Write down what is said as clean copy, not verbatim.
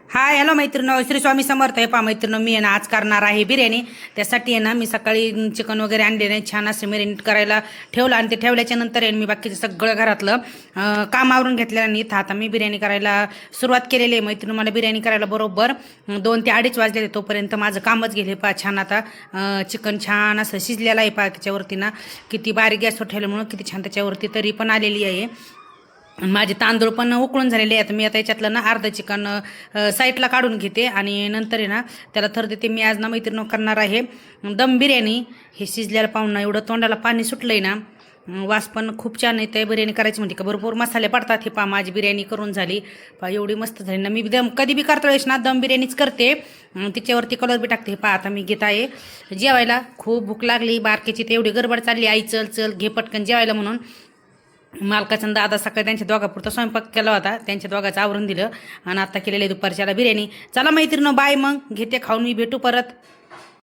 Hi hello मैत्रिणी, श्री स्वामी समर्थ आहे. पा मैत्रिणी, मी आहे ना आज करणार आहे बिर्याणी. त्यासाठी आहे ना मी सकाळी चिकन वगैरे आणले नाही, छान असे मॅरिनेट करायला ठेवलं आणि ते ठेवल्याच्या नंतर आहे मी बाकीचं सगळं घरातलं काम आवरून घेतलेलं आणि इथं आता मी बिर्याणी करायला सुरुवात केलेली आहे. मैत्रिणी, मला बिर्याणी करायला बरोबर 2 ते 2:30 वाजले. तोपर्यंत माझं कामच गेले. पा छान आता चिकन छान असं शिजलेलं आहे. पा त्याच्यावरती ना किती बारीक गॅसवर ठेवल्यामुळं किती छान त्याच्यावरती तरी पण आलेली आहे. माझे तांदूळ पण उकळून झालेले आहेत. मी आता याच्यातलं ना अर्ध चिकन साईडला काढून घेते आणि नंतर आहे ना त्याला थर देते. मी आज ना मैत्रिणी करणार आहे दम बिर्याणी. हे शिजल्याला पाहून ना एवढं तोंडाला पाणी सुटलंय ना, वास पण खूप छान येते. बिर्याणी करायची म्हणते का भरपूर मसाले पडतात. हे पा माझी बिर्याणी करून झाली. पा एवढी मस्त झाली ना. मी दम कधी बी करता वेळेस ना दम बिर्याणीच करते, तिच्यावरती कलर बी टाकते. पा आता मी घेत आहे जेवायला. खूप भूक लागली बारकेची, तर एवढी गडबड चालली. आई चल चल घे पटकन जेवायला म्हणून. मालकाचा दादा सकाळी त्यांच्या दोघापुरता स्वयंपाक केला होता, त्यांच्या दोघाचं आवरून दिलं आणि आता केलेलं आहे दुपारच्याला बिर्याणी. चला मैत्रिणी, बाय. मग घेते खाऊन, मी भेटू परत.